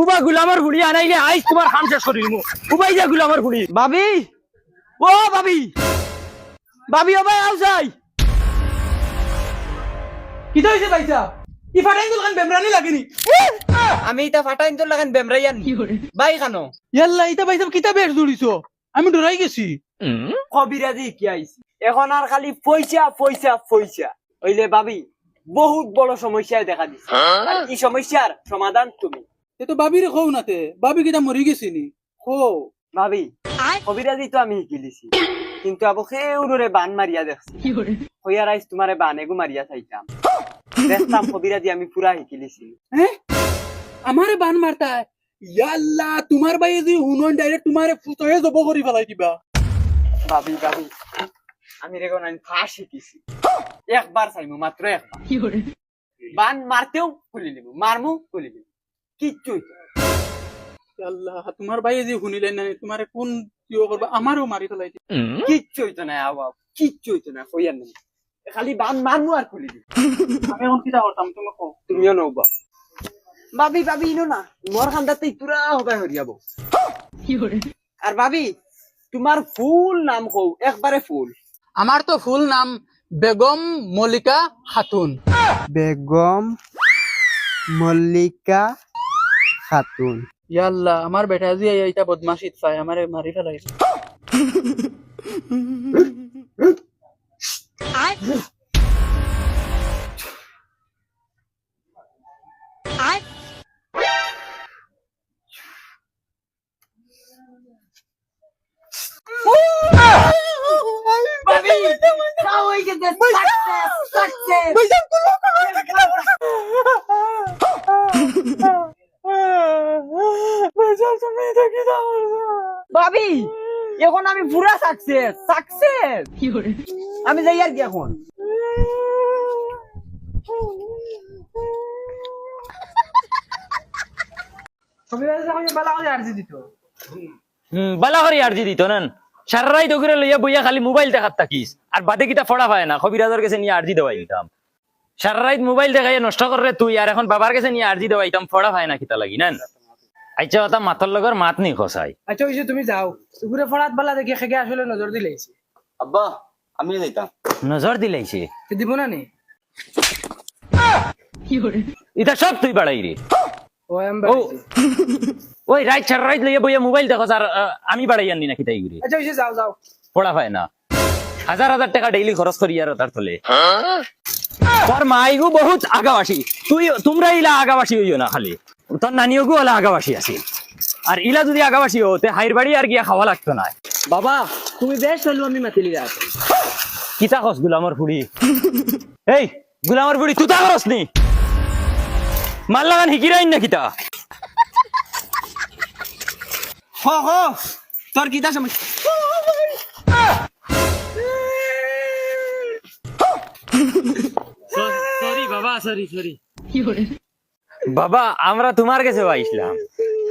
উবা গুলামর বুড়ি আনাইলে আইস তোমার খাম শেষ করিমু উবাই যা গুলামর বুড়ি ভাবি ও ভাবি ভাবি ও ভাই আও যাই কি হইছে ভাইসা ই ফাটাই দুলখান বেমরানি লাগেনি আমি এটা ফাটাইন তোর লাগান বেমরাইয়ান ভাই খানো ইয়াল্লা ইতা ভাইসা কিতা বের জুড়িছো আমি ডরাই গেছি কবিরাজি কি আইছি এখন আর খালি পয়সা পয়সা পয়সা হইলে ভাবি বহুত বড় সমস্যায় দেখা দিছে আর এই সমস্যার সমাধান তুমি এ তো বাবিরে খৌ নাতে বাবি কিতা মরি গেছিনি খো ভাবি কবিরাজি তো আমি শিকিলিছি কিন্তু আবো খেউরে বান মারিয়া দেখছি হইয়া রাইস তোমারে বান এগু মারিয়া চাইতাম দেখতাম কবিরাজি আমি পুরা শিকিলিছি হ্যাঁ আমারে বান মারতা ইয়াল্লা তোমার ভাই যদি হুনন ডাইরেক্ট তোমারে ফুটয়ে জব করি ফেলাই দিবা ভাবি ভাবি আমি রেগো নাই ফাঁস শিকিছি একবার চাইমু মাত্র একবার বান মারতেও খুলি নিব মারমু খুলি নিব কিচ্ছুই ইয়াল্লা তোমার ভাই যদি শুনিলেন না তোমারে কোন কিও করবা আমারও মারি ফেলাই দিবা কিচ্ছুই তো নাই আও কিচ্ছুই তো না কইয়ার নেই খালি বান মারমু আর খুলি দিব আমি এখন কিতা করতাম তুমি কও তুমিও নৌবা ভাবি ভাবি ইনো না মোর খান্দাতে ইতুরা হবাই হরিয়াব আর ভাবি তোমার ফুল নাম কও একবারে ফুল আমার তো ফুল নাম বেগম মল্লিকা খাতুন বেগম মল্লিকা খাতুন। ইয়াল্লা আমার বেটা জি এইটা বদমাশিত চাই আমারে মারি ফেলাইছে ভাবি how I get that success ভাবি এখন আমি পুরা সাকসেস সাকসেস আমি যাই আর কি এখন বালা করে আর দিত না সারাই তো করে লইয়া বইয়া খালি মোবাইল দেখাত থাকিস আর বাদে কিটা ফড়া পায় না কবিরাজের কাছে নিয়ে আরজি দেওয়াই দিতাম সারাই মোবাইল দেখাই নষ্ট করে তুই আর এখন বাবার কাছে নিয়ে আরজি দেওয়াই দিতাম ফড়া পায় না কিতা লাগি না আচ্ছা ওটা মাথার লগর মাত নি খসাই আচ্ছা ওইসে তুমি যাও উপরে ফড়াত বালা দেখে খেগে আসলে নজর দিলাইছে আব্বা আমি যাইতাম নজর দিলাইছে দিব না নি এটা সব তুই বাড়াই রে ও এম ও ওই রাইট ছাড় রাইট লইয়া বইয়া মোবাইল দেখো আর আমি বাড়াই আনি না কিতাই ঘুরে আচ্ছা ওইসে যাও যাও পড়া হয় না হাজার হাজার টাকা ডেইলি খরচ করি আর তার তলে তোর মাইগু বহুত আগাবাসী তোমরা ইলা আগাবাসী হইও না খালি তোর নানিওগু ওলা আগাবাসী আছে আর ইলা যদি আগাবাসী হতে হাইর বাড়ি আর গিয়া খাওয়া লাগতো না বাবা তুমি বেশ হলো আমি মাতিলি রাত কিতা খস গুলামর ফুড়ি এই গুলামর ফুড়ি তুই তা খরস নি মাল লাগান হিকিরাইন না কিতা হ হ তোর কিতা সমস্যা সরি বাবা সরি সরি বাবা আমরা তোমার কাছে আইসলাম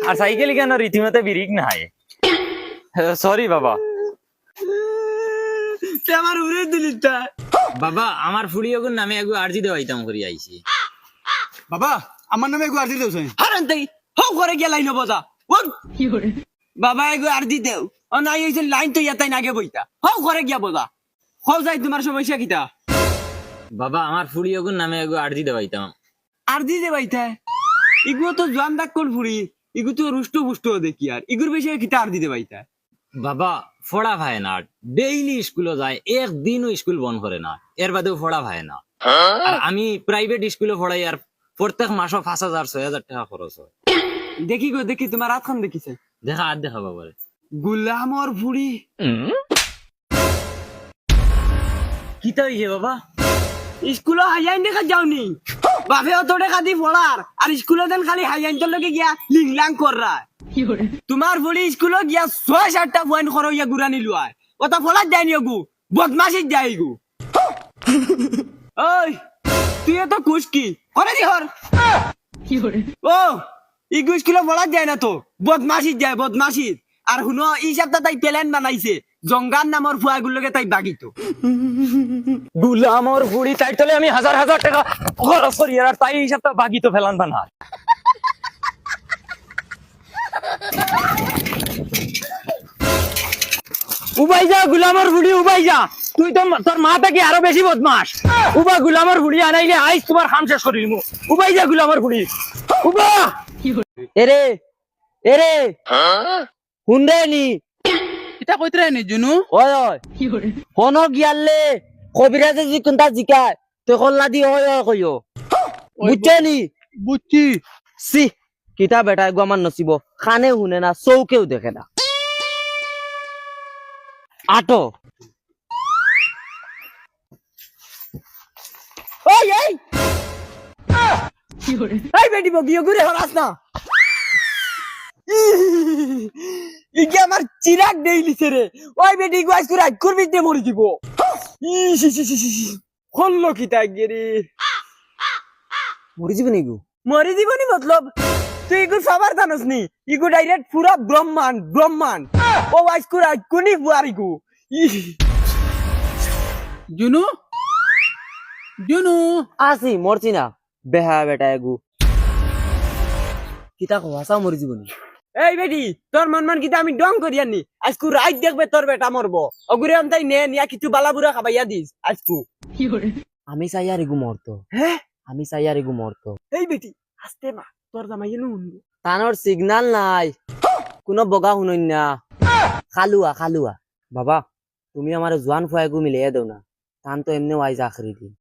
আর সাইকেল কেন রীতিমতো বিরিক না হয় সরি বাবা আমার উড়ে দিলি তা বাবা আমার ফুড়িওগুর নামে একটু আরজি দেওয়াইতাম করি আইছি বাবা আমার নামে একটু আরজি দেউছে হারান তাই হও করে গিয়া লাইন বজা ওন বাবা এগো আর দি দেও ও নাই হইছে লাইন তো ইয়াতাই নাগে বইতা হও করে গিয়া বজা হও যাই তোমার সমস্যা কিতা বাবা আমার ফুড়িওগুর নামে একটু আরজি দেওয়াইতাম আর দি দে বাইতা ইগো তো জোয়ান দাগ কোন ফুড়ি ইগু তো রুষ্ট পুষ্ট দেখি আর ইগুর বেশি কিতা আর দিতে বাইতা বাবা ফড়া ভাই না ডেইলি স্কুলে যায় একদিনও স্কুল বন্ধ করে না এর বাদেও ফড়া ভাই না আর আমি প্রাইভেট স্কুলে পড়াই আর প্রত্যেক মাসে 5,000 6,000 টাকা খরচ হয় দেখি গো দেখি তোমার রাত খান দেখিছে দেখা আর দেখা বাবা গুলামর ফুড়ি কিতা হইছে বাবা স্কুলে হাইয়াইন দেখা যাওনি বাপে অত টাকা দি পড়ার আর স্কুলে দেন খালি হাইয়াইন তোর লগে গিয়া লিংলাং কররা তোমার ফুড়ি স্কুলে গিয়া 6-7টা পয়েন্ট খরইয়া গুরানি লুয়ায় ওটা ফলাত যায়নি গু বদমাশি যাই গু ওই তুই তো কুস্কি করে দি হর ও ইগু স্কুলে ফলাত যায় না তো বদমাশি যায় বদমাশি আর শুনো এই সপ্তাহ তাই প্ল্যান বানাইছে জঙ্গার নামর ফুয়াগুলোকে তাই বাগিত গুলামর বুড়ি তাই তলে আমি হাজার হাজার টাকা খরচ করি আর তাই হিসাবটা বাগি তো ফেলান বানা উবাই যা গুলামর বুড়ি উবাই যা, তুই তো তোর মা থেকে আরো বেশি বদমাস। উবা গুলামর বুড়ি আনাইলে আইস তোমার খাম শেষ করিল। উবাই যা গুলামর বুড়ি উবা। এরে এরে হুন্ডে নি এটা কইতরা নি জুনু ওই ওই কোন গিয়ালে কবিরাজে জি কোনটা জিকায় তে কল্লা দি ওই ওই কইও বুঝছে নি বুঝছি সি কিতা বেটা গো আমার নসিব খানে হুনে না চৌকেও দেখে না আটো ওই এই এই বেটি বগিও ঘুরে হলাস না ইগে আমার চিরাগ দেইলিছে রে ওই বেটি গাইস করে করবি দে মরি দিব হল্লো কিতা গেরি মরি জীবনি গো মরি জীবনি মতলব তুই ইগু সবার জানোস নি ইগু ডাইরেক্ট পুরা ব্রহ্মাণ্ড ব্রহ্মাণ্ড ও গাইস করে কোনি বুয়ারি গো জুনু জুনু আসি মরছি না বেহা বেটা এগু কিতা কওয়াসা মরি জীবনি এই বেটি তোর মন কিতা আমি ডং করিয়ানি আজকু রাইট দেখবে তোর বেটা মরবো অগুরে আমতাই নে নিয়া কিছু বালাবুরা খাবাইয়া দিস আজকু আমি চাইয়ার এগু মরতো হ্যাঁ আমি চাইয়ার এগু মরতো এই বেটি আস্তে মা তোর জামাই নো হুনবো তানোর সিগন্যাল নাই কোনো বগা শুনই না খালুয়া খালুয়া বাবা তুমি আমার জোয়ান ফুয়াগু মিলিয়ে দেও না তান তো এমনি ওয়াইজ আখরি দিন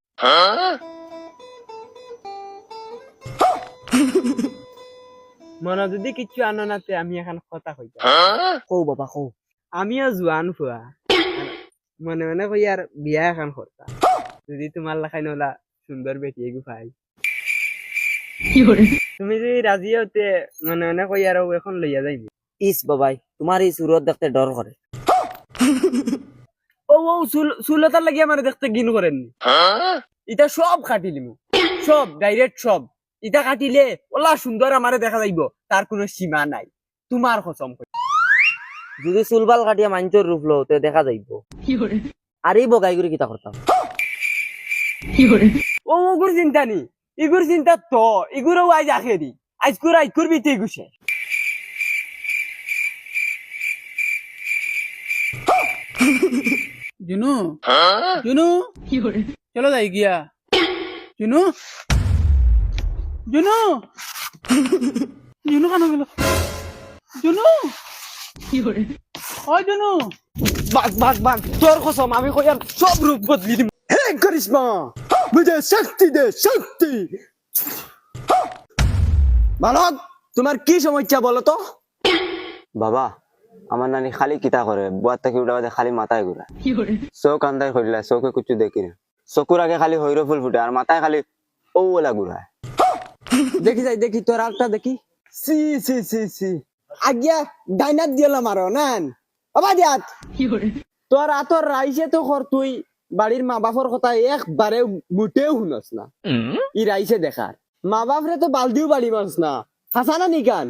মনে যদি কিছু আনো নাতে আমি এখন কথা কই কও বাবা কও আমিও জোয়ান ফুয়া মনে মনে কই আর বিয়া এখন করতা যদি তোমার লাখাই নলা সুন্দর বেটি এগু পাই তুমি যদি রাজি হতে মনে মনে কই আর এখন লইয়া যাইবি ইস বাবাই তোমার এই সুরত দেখতে ডর করে ও ও সুলতার লাগি আমার দেখতে গিন করেননি এটা সব কাটিলিমু সব ডাইরেক্ট সব ইটা কাটিলে ওলা সুন্দর আমারে দেখা যাইব তার কোনো সীমা নাই তোমার কসম কই যদি চুলবাল কাটিয়া মাইনচর রূপ লো তে দেখা যাইব আর এই বগাই করে কিতা করতাম ও ওগুর চিন্তা নি ইগুর চিন্তা তো ইগুরও আজ আখেরি আজ কুরাই করবি তে গুছে জুনু জুনু চলো যাই গিয়া জুনু জুনু জুনু কেন গেল জুনু ও জুনু বাগ বাগ বাগ তোর কসম আমি কই আর সব রূপ বদলি দিম হে করিশ্মা মুঝে শক্তি দে শক্তি বালক তোমার কি সমস্যা বলো তো বাবা আমার নানি খালি কিতা করে বুয়ার থেকে উঠা বাদে খালি মাথায় ঘুরা চোখ আন্দায় করিলা চোখে কিছু দেখি না চকুর আগে খালি হৈর ফুল ফুটে আর মাথায় খালি ওলা ঘুরায় দেখি যাই দেখি তোর আলটা দেখি সি সি সি সি আগিয়া ডাইনাত দিলাম আরো নান বাবা দিয়াত তোর আতর রাইছে তো কর তুই বাড়ির মা বাপর কথা একবারে মুটেও শুনস না ই রাইছে দেখার মা বাপরে তো বালদিও বাড়ি মারস না হাসানা নিকান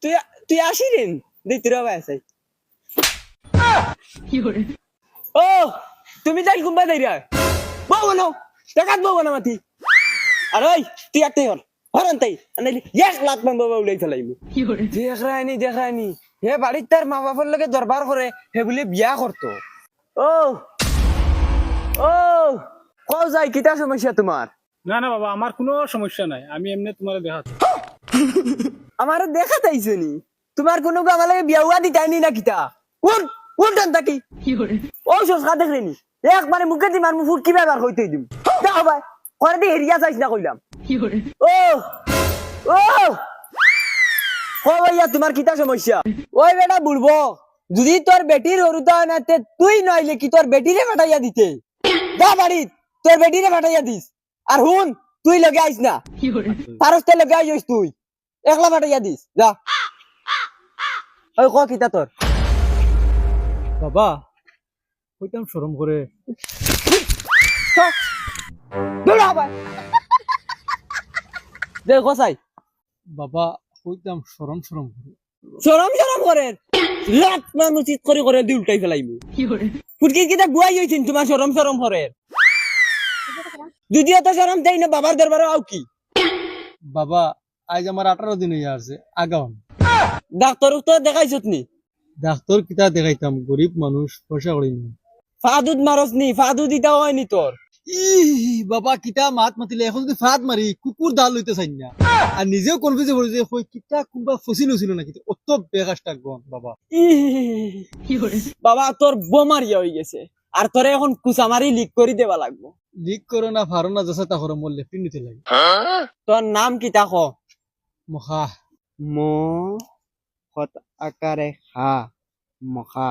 তুই তুই আসিলেন দেখ তোর বাবা আছে ও তুমি যাই ঘুমবা যাই রে বউ না টাকাত বউ না মাতি আর ওই তুই একটাই হর হরন তাই আনাইলি এক লাখ মান বাবা উলাই ফেলাইবো দেখ রায়নি হে বাড়ির তার মা বাপের লগে দরবার করে হে বলে বিয়া করতো ও ও কও যাই কিটা সমস্যা তোমার না না বাবা আমার কোনো সমস্যা নাই আমি এমনি তোমার দেখাচ্ছি আমার দেখা তাইছে নি তোমার কোনো গামা লাগে বিয়া উয়া দিতাইনি না কিটা উঠ উঠান তাকি ও সস্কা দেখলেনি একবারে মুখে দি মার মুখ কি ব্যবহার হইতে দিম দেখো ভাই করে দি হেরিয়া চাইছ না কইলাম ও ও ও ভাইয়া তোমার কিটা সমস্যা ওই বেটা বলবো যদি তোর বেটির হরুতা না তে তুই নইলে কি তোর বেটিরে পাঠাইয়া দিতে যা বাড়ি তোর বেটিরে পাঠাইয়া দিস আর হুন তুই লগে আইস না পারস্তে লগে আইস তুই একলা পাঠাইয়া দিস যা ওই ক কিটা তোর বাবা কইতাম শরম করে দৌড়া ভাই দে কোসাই বাবা কইতাম শরম শরম করে শরম শরম করে লাট মানুষ চিত করে দি উল্টাই ফেলাইবো ফুটকি কিটা গুয়াই হইছিন তোমার শরম শরম করে দ্বিতীয়ত শরম দেই না বাবার দরবারে আও কি বাবা আজ আমার 18 দিন হইয়া আছে আগাম ডাক্তার তো দেখাইছত নি ডাক্তার কিতা দেখাইতাম গরিব মানুষ পয়সা করি না ফাদুদ মারস নি ফাদুদ ইটা হয়নি তোর বাবা কিতা মাত মাতিলে এখন যদি ফাঁদ মারি কুকুর দাল লইতে চাই না আর নিজেও কনফিউজ হয়ে যে কই কিতা কোনবা ফসিল হইছিল নাকি অত বেকাশটা গন বাবা বাবা তোর বোমারিয়া হয়ে গেছে আর তোরে এখন কুচামারি লিক করে দেবা লাগবো লিক করো না ফারো না যা তা করো মরলে পিন্ডিতে লাগে তোর নাম কি তা ক মখা ম হত আকারে খা মখা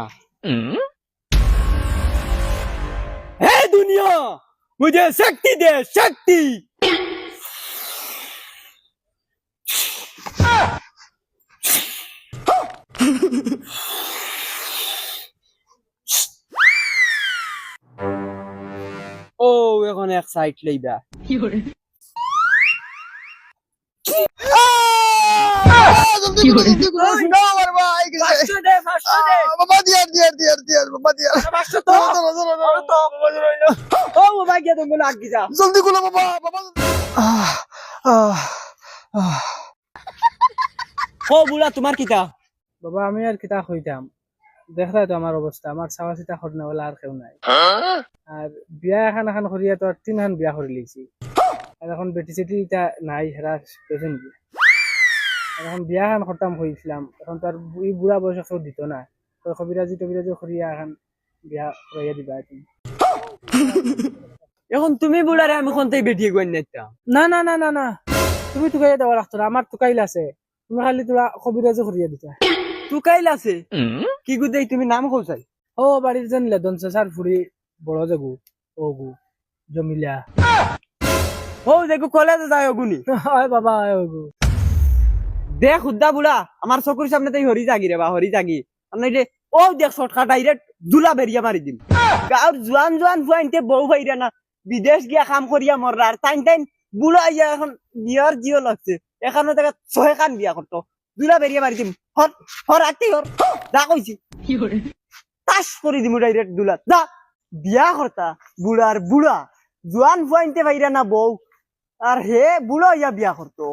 हे दुनिया मुझे शक्ति दे शक्ति ও এখন এক সাইড লইবা বাবা দিয়ার বাবা দিয়ার ও বাবা গিয়া তুমি লাগি যা জলদি গুলো বাবা বাবা ও বুলা তোমার কিতা বাবা আমি আর কিতা কইতাম দেখলাই তো আমার অবস্থা আমার চাওয়া চিতা করনে বলে আর কেউ নাই আর বিয়া এখন করিয়া তো আর তিনখান বিয়া করে লিছি আর এখন বেটি চেটি ইটা নাই হেরা পেছন বিয়া আর এখন বিয়া এখন করতাম হয়েছিলাম এখন তো আর এই বুড়া বয়স কেউ দিত না তো কবিরাজি টবিরাজি করিয়া এখন বিয়া করাইয়া দিবা তুমি এখন তুমি বুলারে আমি কোনটাই বেটিয়ে গই না না না না না না তুমি টুকাইয়া দেওয়া লাগতো না আমার টুকাইল আছে তুমি খালি তোরা কবিরাজি করিয়া দিতা টুকাইল আছে কি গুদেই তুমি নাম কইছাই ও বাড়ির জানিলে দনসার ফুড়ি বড় জাগু ও গু জমিলা ও দেখো কলেজে যায় গুনি হয় বাবা ও গু দেখ খুদ্দা বুলা আমার চকুর সামনে তাই হরি জাগি রে বা হরি জাগি আমি যে ও দেখ শর্টকাট ডাইরেক্ট দুলা বেরিয়া মারি দিম গাঁর জোয়ান জোয়ান ফুয়াইতে বউ ভাইরা না বিদেশ গিয়া কাম করিয়া মররা আর টাইম টাইম বুলা ইয়া এখন বিয়ার জিও লাগছে এখানে দেখা 6 খান বিয়া করতো দুলা বেরিয়া মারি দিম হর হর আতি হর যা কইছি তাস করে দিমু ডাইরেক্ট দুলা যা বিয়া করতা বুড়ার বুড়া জোয়ান ফুয়াইতে ভাইরা না বউ আর হে বুড়া ইয়া বিয়া করতো